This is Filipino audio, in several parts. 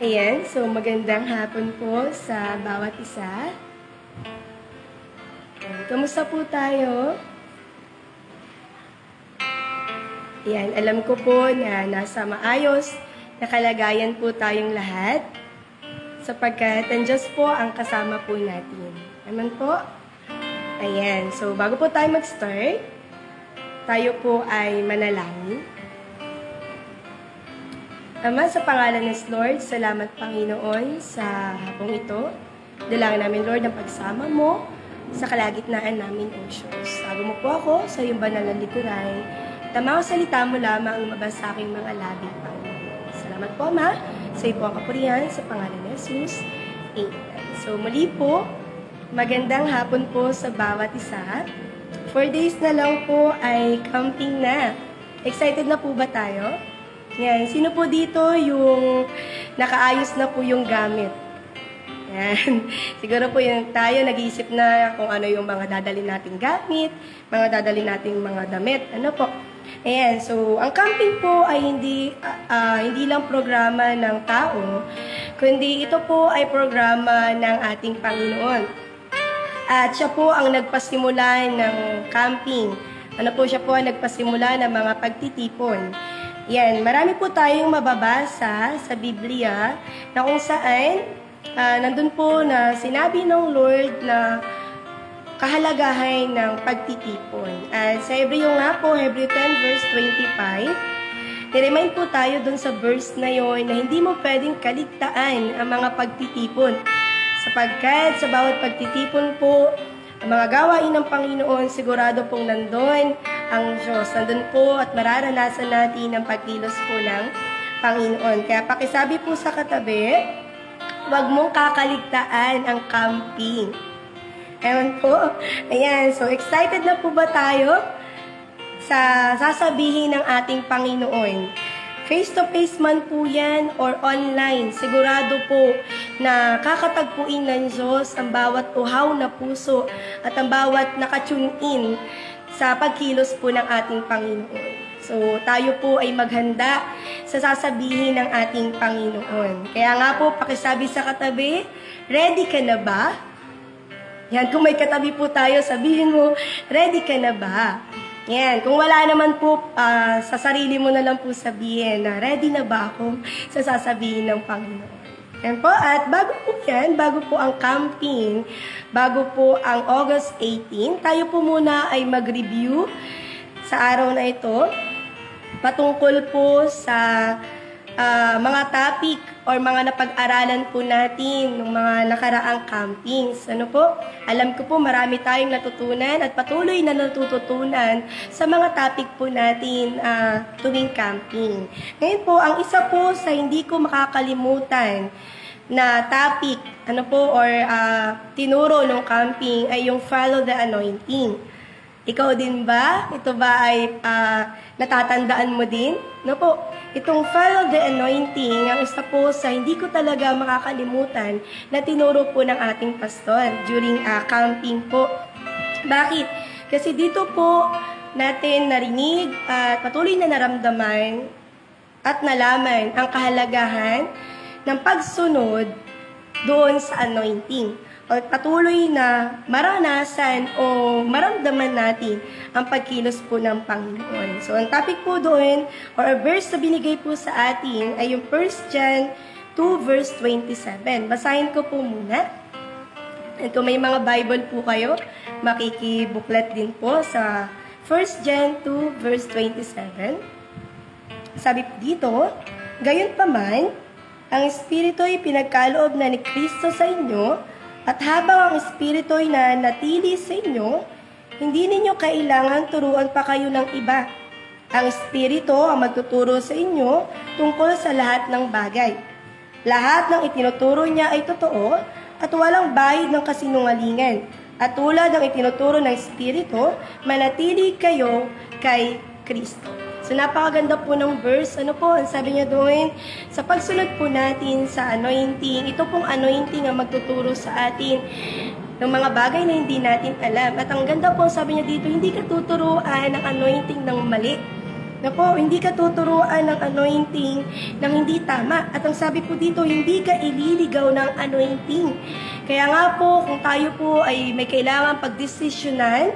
Ayan, so magandang hapon po sa bawat isa. Ayan, kamusta po tayo? Ayan, alam ko po na nasa maayos na kalagayan po tayong lahat sapagkat ang Diyos po ang kasama po natin. Amen po? Ayan, so bago po tayo mag-start, tayo po ay manalangin. Ama, sa pangalan ng Lord, salamat Panginoon sa hapong ito. Dalangin namin, Lord, ang pagsama mo sa kalagitnaan namin, O Diyos. Sago mo po ako sa iyong banal na likuran. Tamang salita mo lamang ang lumabas sa aking mga labi, Panginoon. Salamat po, Ama. Sa iyo po ang kapurihan, sa pangalan ng Jesus. Amen. So, muli po, magandang hapon po sa bawat isa. 4 days na lang po ay camping na. Excited na po ba tayo? Yan. Sino po dito yung nakaayos na po yung gamit? Yan. Siguro po yung tayo nag-iisip na kung ano yung mga dadalhin nating gamit, mga dadalhin nating mga damit. Ano po? Ayan. So, ang camping po ay hindi lang programa ng tao, kundi ito po ay programa ng ating Panginoon. At siya po ang nagpasimula ng camping. Ano po siya po ang nagpasimula ng mga pagtitipon. Yan, marami po tayong mababasa sa Biblia na kung saan nandun po na sinabi ng Lord na kahalagahan ng pagtitipon. At sa Hebreo nga po, Hebreo 10 verse 25, niremind po tayo dun sa verse na yon na hindi mo pwedeng kaligtaan ang mga pagtitipon. Sapagkat sa bawat pagtitipon po, ang mga gawain ng Panginoon, sigurado pong nandun ang Diyos. Nandun po at mararanasan natin ang pagkilos po ng Panginoon. Kaya pakisabi po sa katabi, huwag mong kakaligtaan ang camping. Ewan po. Ayan, so excited na po ba tayo sa sasabihin ng ating Panginoon? Face-to-face man po yan or online, sigurado po na kakatagpuin ng Diyos ang bawat uhaw na puso at ang bawat nakatune in sa pagkilos po ng ating Panginoon. So, tayo po ay maghanda sa sasabihin ng ating Panginoon. Kaya nga po, pakisabi sa katabi, ready ka na ba? Yan, kung may katabi po tayo, sabihin mo, ready ka na ba? Yan, kung wala naman po, sa sarili mo na lang po sabihin na ready na ba ako sa sasabihin ng Panginoon. Yan po, at bago po yan, bago po ang camping, bago po ang August 18, tayo po muna ay mag-review sa araw na ito patungkol po sa mga topic or mga napag-aralan po natin ng mga nakaraang campings. Ano po? Alam ko po marami tayong natutunan at patuloy na natututunan sa mga topic po natin tuwing camping. Ngayon po, ang isa po sa hindi ko makakalimutan na topic, ano po, or tinuro ng camping ay yung follow the anointing. Ikaw din ba? Ito ba ay natatandaan mo din? No po, itong follow the anointing, ang isa po sa hindi ko talaga makakalimutan na tinuro po ng ating pastor during camping po. Bakit? Kasi dito po natin narinig at patuloy na naramdaman at nalaman ang kahalagahan ng pagsunod doon sa anointing. O patuloy na maranasan o maramdaman natin ang pagkilos po ng Panginoon. So, ang topic po doon, or a verse na binigay po sa atin, ay yung 1 John 2 verse 27. Basahin ko po muna. At kung may mga Bible po kayo, makikibuklat din po sa 1 John 2 verse 27. Sabi po dito, gayunpaman, ang Espiritu ay pinagkaloob na ni Kristo sa inyo, at habang ang Espiritu ay nanatili sa inyo, hindi ninyo kailangan turuan pa kayo ng iba. Ang Espiritu ang magtuturo sa inyo tungkol sa lahat ng bagay. Lahat ng itinuturo niya ay totoo at walang bahid ng kasinungalingan. At tulad ng itinuturo ng Espiritu, manatili kayo kay Kristo. So, napakaganda po ng verse. Ano po, ang sabi niya doon, sa pagsunod po natin sa anointing, ito pong anointing ang magtuturo sa atin ng mga bagay na hindi natin alam. At ang ganda po, sabi niya dito, hindi ka tuturuan ng anointing ng mali. Nako, hindi ka tuturuan ng anointing ng hindi tama. At ang sabi po dito, hindi ka ililigaw ng anointing. Kaya nga po, kung tayo po ay may kailangan pagdesisyonan,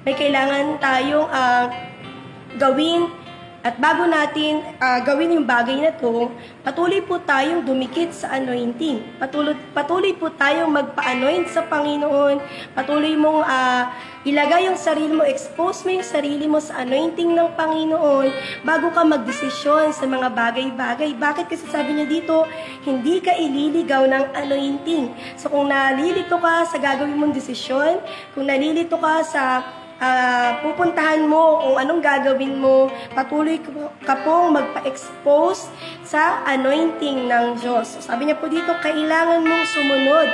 may kailangan tayong gawin, at bago natin gawin yung bagay na to, patuloy po tayong dumikit sa anointing. Patuloy po tayong magpa-anoint sa Panginoon. Patuloy mong ilagay yung sarili mo, expose mo yung sarili mo sa anointing ng Panginoon bago ka magdesisyon sa mga bagay-bagay. Bakit? Kasi sabi niya dito, hindi ka ililigaw ng anointing. So kung nalilito ka sa gagawin mong desisyon, kung nalilito ka sa pupuntahan mo kung anong gagawin mo, patuloy ka pong magpa-expose sa anointing ng Diyos. So, sabi niya po dito, kailangan mong sumunod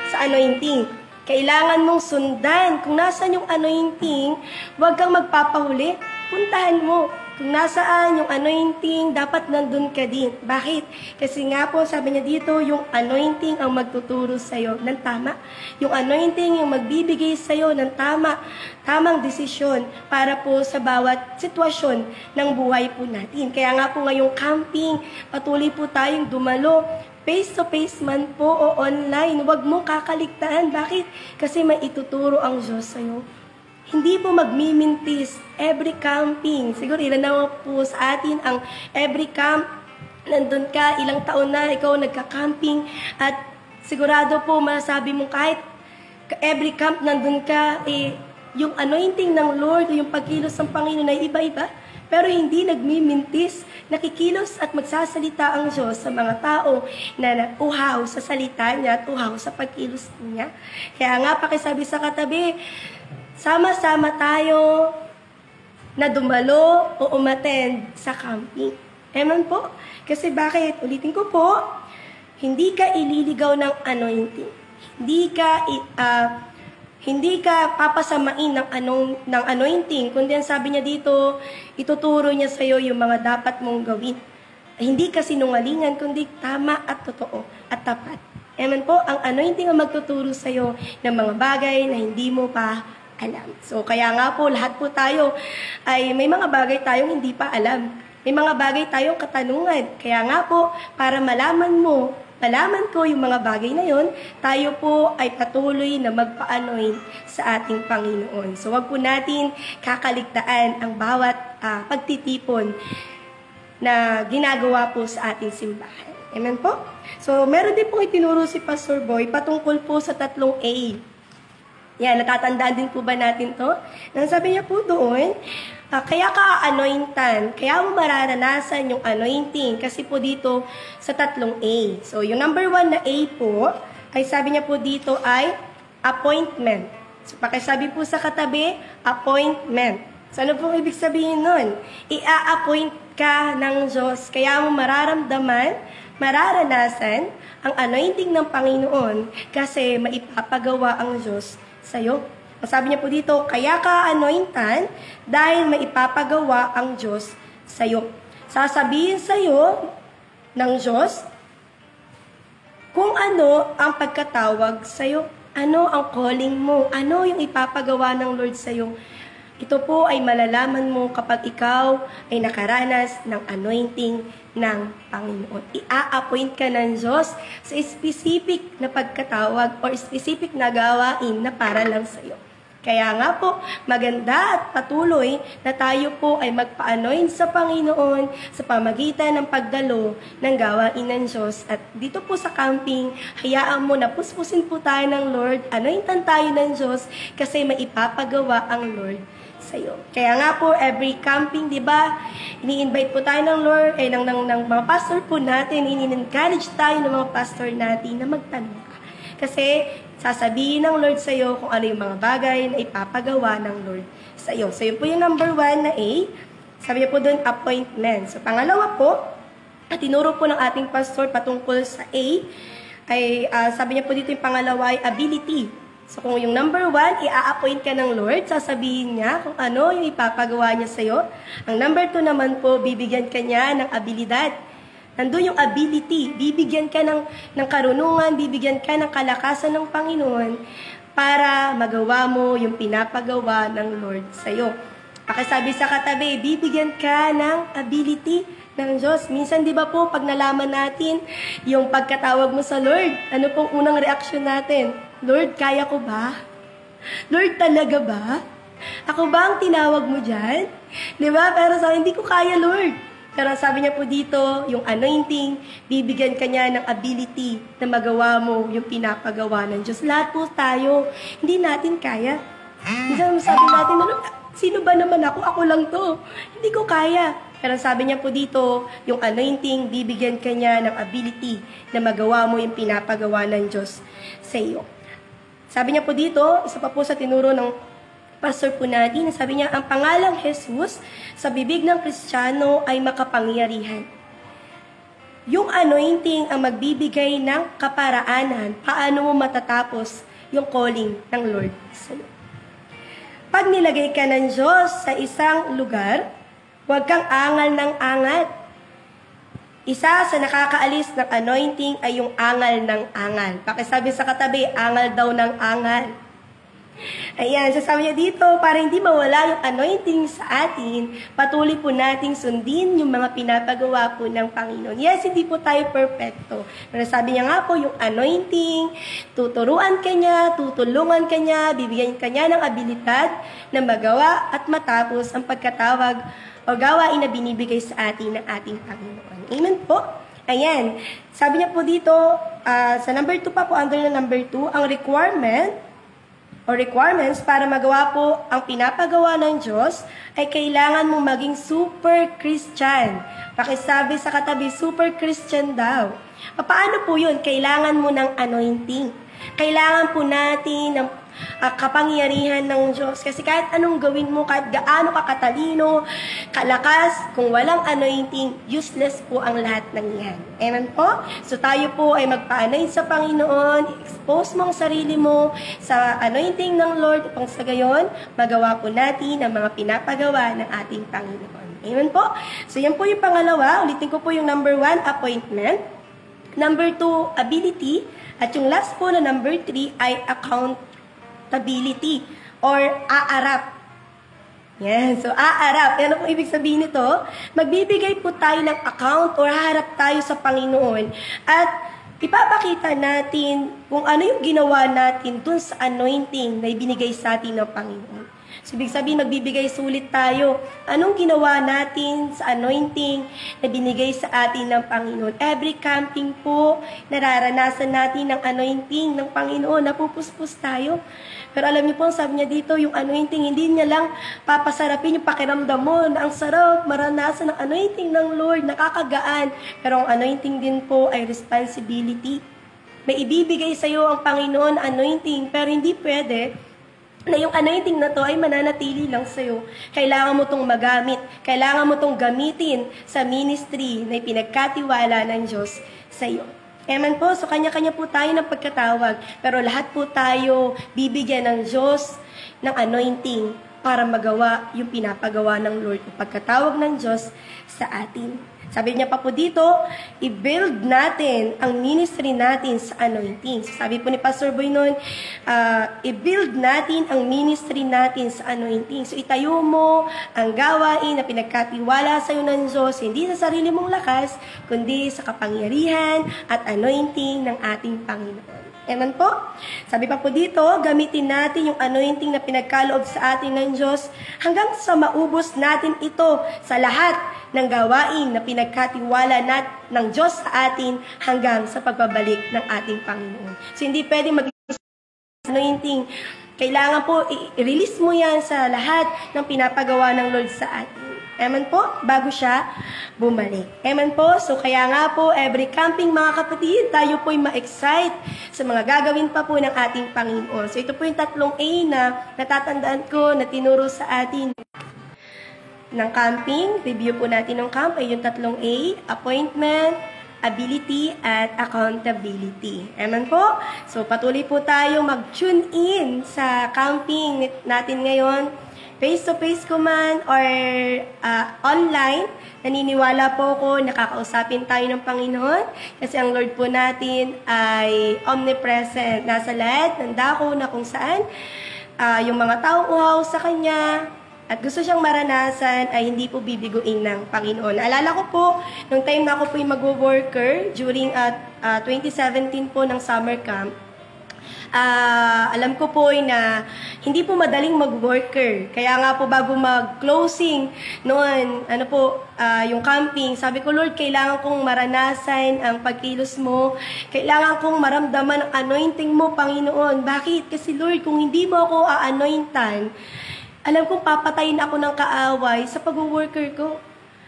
sa anointing. Kailangan mong sundan. Kung nasan yung anointing, huwag kang magpapahuli. Puntahan mo. Kung nasaan yung anointing, dapat nandun ka din. Bakit? Kasi nga po, sabi niya dito, yung anointing ang magtuturo sa'yo ng tama. Yung anointing yung magbibigay sa'yo ng tamang desisyon para po sa bawat sitwasyon ng buhay po natin. Kaya nga po ngayong camping, patuloy po tayong dumalo. Face-to-face man po o online, huwag mo kakaligtaan. Bakit? Kasi may ituturo ang Diyos sa'yo. Hindi po magmimintis every camping. Siguro ilan naman po sa atin ang every camp. Nandun ka, ilang taon na ikaw nagka-camping. At sigurado po masabi mo kahit every camp nandun ka, yung anointing ng Lord, yung pagkilos ng Panginoon ay iba-iba. Pero hindi nagmimintis, nakikilos at magsasalita ang Diyos sa mga tao na uhaw sa salita niya at uhaw sa pagkilos niya. Kaya nga pakisabi sa katabi, sama-sama tayo na dumalo o umattend sa camping. Amen po? Kasi bakit? Ulitin ko po, hindi ka ililigaw ng anointing. Hindi ka papasamain ng anointing. Kundi ang sabi niya dito, ituturo niya sa iyo yung mga dapat mong gawin. Hindi ka sinungalingan, kundi tama at totoo at tapat. Amen po? Ang anointing ang magtuturo sa iyo ng mga bagay na hindi mo pa alam. So, kaya nga po, lahat po tayo ay may mga bagay tayong hindi pa alam. May mga bagay tayong katanungan. Kaya nga po, para malaman ko yung mga bagay na yon, tayo po ay patuloy na magpa-anoint sa ating Panginoon. So, wag po natin kakaligtaan ang bawat pagtitipon na ginagawa po sa ating simbahan. Amen po? So, meron din pong itinuro si Pastor Boy patungkol po sa 3 A. Yan, natatandaan din po ba natin to? Nang sabi niya po doon, kaya ka anointan, kaya mo mararanasan yung anointing kasi po dito sa 3 A. So, yung number 1 na A po, ay sabi niya po dito ay appointment. So, pakisabi po sa katabi, appointment. So, ano pong ibig sabihin nun? I-a-appoint ka ng Diyos, kaya mo mararanasan ang anointing ng Panginoon kasi maipapagawa ang Diyos sa'yo. Sabi niya po dito, kaya ka anointan dahil maipapagawa ang Diyos sa'yo. Sasabihin sa'yo ng Diyos kung ano ang pagkatawag sa'yo, ano ang calling mo, ano yung ipapagawa ng Lord sa'yo. Ito po ay malalaman mo kapag ikaw ay nakaranas ng anointing ng Panginoon. I-a-appoint ka ng Diyos sa specific na pagkatawag or specific na gawain na para lang sa iyo. Kaya nga po, maganda at patuloy na tayo po ay magpa-anoint sa Panginoon sa pamagitan ng pagdalo ng gawain ng Diyos. At dito po sa camping, hayaan mo na puspusin po tayo ng Lord, anointan tayo ng Diyos kasi maipapagawa ang Lord sa'yo. Kaya nga po, every camping, di ba, ini-invite po tayo ng Lord, ng mga pastor po natin, ini-encourage tayo ng mga pastor natin na magtanong ka. Kasi, sasabihin ng Lord sa'yo kung ano yung mga bagay na ipapagawa ng Lord sa'yo. So, yun po yung number 1 na A. Sabi niya po doon, appointment. So, pangalawa po, at tinuro po ng ating pastor patungkol sa A, ay sabi niya po dito yung pangalawa ay ability. So, kung yung number 1, i-a-appoint ka ng Lord, sasabihin niya kung ano yung ipapagawa niya sa'yo. Ang number 2 naman po, bibigyan ka niya ng abilidad. Nandun yung ability. Bibigyan ka ng karunungan, bibigyan ka ng kalakasan ng Panginoon para magawa mo yung pinapagawa ng Lord sa'yo. Pakisabi sa katabi, bibigyan ka ng ability ng Diyos. Minsan, di ba po, pag nalaman natin yung pagkatawag mo sa Lord, ano pong unang reaksyon natin? Lord, kaya ko ba? Lord, talaga ba? Ako ba ang tinawag mo dyan? Di ba? Pero sabi, hindi ko kaya, Lord. Pero sabi niya po dito, yung anointing, bibigyan ka niya ng ability na magawa mo yung pinapagawa ng Diyos. Lahat po tayo, hindi natin kaya. Minsan sabi natin, sino ba naman ako? Ako lang to. Hindi ko kaya. Pero sabi niya po dito, yung anointing, bibigyan ka niya ng ability na magawa mo yung pinapagawa ng Diyos sa iyo. Sabi niya po dito, isa pa po sa tinuro ng pastor po natin, sabi niya, ang pangalang Jesus sa bibig ng Kristiyano ay makapangyarihan. Yung anointing ang magbibigay ng kaparaanan, paano mo matatapos yung calling ng Lord sa iyo. Pag nilagay ka ng Diyos sa isang lugar, huwag kang angal ng angal. Isa sa nakakaalis ng anointing ay yung angal ng angal. Pakisabi sa katabi, angal daw ng angal. Ayan, sasabi niya dito, para hindi mawala yung anointing sa atin, patuloy po nating sundin yung mga pinapagawa po ng Panginoon. Yes, hindi po tayo perfecto. Pero sabi niya nga po, yung anointing, tuturuan ka niya, tutulungan ka niya, bibigyan ka niya ng abilidad na magawa at matapos ang pagkatawag o gawain na binibigay sa atin ng ating Panginoon. Amen po. Ayan, sabi niya po dito, sa number 2 pa po, under na number 2, ang requirements para magawa po ang pinapagawa ng Diyos ay kailangan mo maging super Christian. Pakisabi sa katabi, super Christian daw. Paano po yun? Kailangan mo ng anointing. Kailangan po natin ng kapangyarihan ng Diyos. Kasi kahit anong gawin mo, kahit gaano ka katalino, kalakas, kung walang anointing, useless po ang lahat ng yan. Amen po? So tayo po ay magpa-anoint sa Panginoon, expose mo ang sarili mo sa anointing ng Lord, upang sa gayon, magawa po natin ang mga pinapagawa ng ating Panginoon. Amen po? So yan po yung pangalawa. Ulitin ko po yung number 1, appointment. Number 2, ability. At yung last po na number 3 ay accountability or aarap. Yan. So, aarap. Yan ang ibig sabihin nito. Magbibigay po tayo ng account or haharap tayo sa Panginoon. At ipapakita natin kung ano yung ginawa natin dun sa anointing na ibinigay sa atin ng Panginoon. So, ibig sabihin, magbibigay sulit tayo. Anong ginawa natin sa anointing na binigay sa atin ng Panginoon? Every camping po, nararanasan natin ng anointing ng Panginoon. Napupuspos tayo. Pero alam niyo po, sabi niya dito, yung anointing, hindi niya lang papasarapin yung pakiramdam mo na ang sarap, maranasan ng anointing ng Lord, nakakagaan. Pero ang anointing din po ay responsibility. May ibibigay sa iyo ang Panginoon anointing, pero hindi pwede na yung anointing na to ay mananatili lang sa'yo. Kailangan mo itong magamit. Kailangan mo itong gamitin sa ministry na ipinagkatiwala ng Diyos sa'yo. Amen po. So, kanya-kanya po tayo ng pagkatawag. Pero lahat po tayo bibigyan ng Diyos ng anointing para magawa yung pinapagawa ng Lord. Yung pagkatawag ng Diyos sa atin. Sabi niya pa po dito, i-build natin ang ministry natin sa anointing. So, sabi po ni Pastor Boy noon, i-build natin ang ministry natin sa anointing. So, itayo mo ang gawain na pinagkatiwala sa iyo ng Diyos, hindi sa sarili mong lakas, kundi sa kapangyarihan at anointing ng ating Panginoon. Amen po? Sabi pa po dito, gamitin natin yung anointing na pinagkaloob sa atin ng Diyos hanggang sa maubos natin ito sa lahat ng gawain na pinagkatiwala ng Diyos sa atin hanggang sa pagbabalik ng ating Panginoon. So, hindi pwedeng mag-anointing. Kailangan po, i-release mo yan sa lahat ng pinapagawa ng Lord sa atin. Amen po? Bago siya bumalik. Amen po? So, kaya nga po, every camping mga kapatid, tayo po'y ma-excite sa mga gagawin pa po ng ating Panginoon. So, ito po yung 3 A na natatandaan ko na tinuro sa atin ng camping. Review po natin ng camp ay yung 3 A, appointment, ability, at accountability. Amen po? So, patuloy po tayo mag-tune in sa camping natin ngayon. Face-to-face ko man or online, naniniwala po ko, nakakausapin tayo ng Panginoon kasi ang Lord po natin ay omnipresent. Nasa lahat ng dako na kung saan yung mga taong uhaw sa Kanya at gusto siyang maranasan, ay hindi po bibiguin ng Panginoon. Alala ko po, nung time na ako po yung mag-worker during 2017 po ng summer camp, alam ko po na hindi po madaling mag-worker. Kaya nga po bago mag-closing noon, yung camping, sabi ko, Lord, kailangan kong maranasan ang pagkilos mo. Kailangan kong maramdaman ang anointing mo, Panginoon. Bakit? Kasi Lord, kung hindi mo ako a-anointan, alam kong papatayin ako ng kaaway sa pag-worker ko.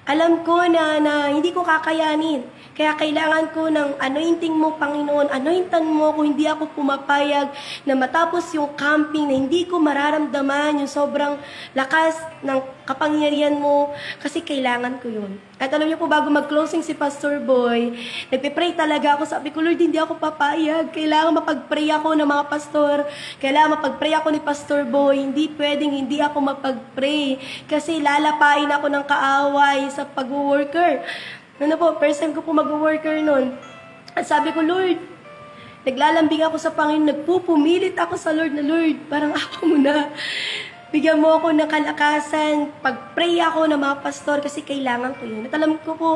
Alam ko na hindi ko kakayanin. Kaya kailangan ko ng anointing mo, Panginoon. Anointan mo kung hindi ako pumapayag na matapos yung camping na hindi ko mararamdaman yung sobrang lakas ng kapangyarihan mo. Kasi kailangan ko yun. At alam niyo po, bago mag-closing si Pastor Boy, nagpipray talaga ako. Sabi ko, Lord, hindi ako papayag. Kailangan mapag-pray ako ng mga pastor. Kailangan mapag-pray ako ni Pastor Boy. Hindi pwedeng hindi ako mapag-pray. Kasi lalapain ako ng kaaway sa pag-worker. First time ko po mag-worker nun. At sabi ko, Lord, naglalambing ako sa Panginoon, nagpupumilit ako sa Lord na, Lord, parang ako muna. Bigyan mo ako ng kalakasan, pag-pray ako ng mga pastor kasi kailangan ko yun. At alam ko po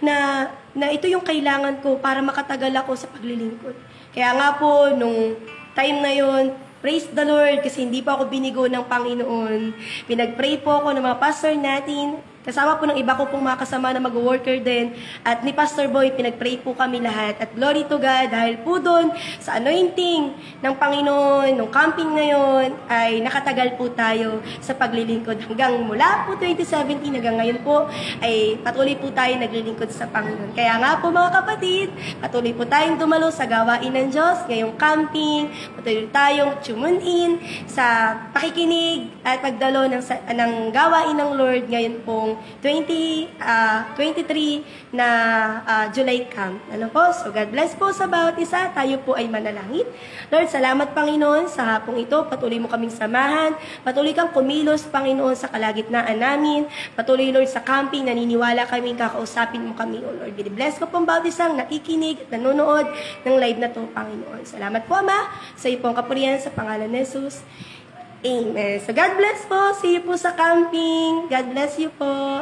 na ito yung kailangan ko para makatagal ako sa paglilingkod. Kaya nga po, nung time na yun, praise the Lord kasi hindi pa ako binigo ng Panginoon. Pinag-pray po ako ng mga pastor natin. Kasama po ng iba ko pong mga kasama na mag-worker din. At ni Pastor Boy, pinag-pray po kami lahat. At glory to God, dahil po doon sa anointing ng Panginoon, nung camping na yon, ay nakatagal po tayo sa paglilingkod. Hanggang mula po 2017, hanggang ngayon po, ay patuloy po tayo naglilingkod sa Panginoon. Kaya nga po mga kapatid, patuloy po tayong dumalo sa gawain ng Diyos, ngayong camping, patuloy tayong tune in sa pakikinig at pagdalo ng gawain ng Lord ngayon pong 23 na July camp. So God bless po sa bawat isa. Tayo po ay manalangin. Lord, salamat Panginoon sa hapong ito. Patuloy mo kaming samahan. Patuloy kang kumilos, Panginoon, sa kalagitnaan namin. Patuloy, Lord, sa camping. Naniniwala kami, kakausapin mo kami, O Lord. Bless ko pong bawat isang nakikinig at nanonood ng live na to, Panginoon. Salamat po, Ama, sa iyong kapurihan sa pangalan ni Jesus. Amen. So God bless po. See you po sa camping. God bless you po.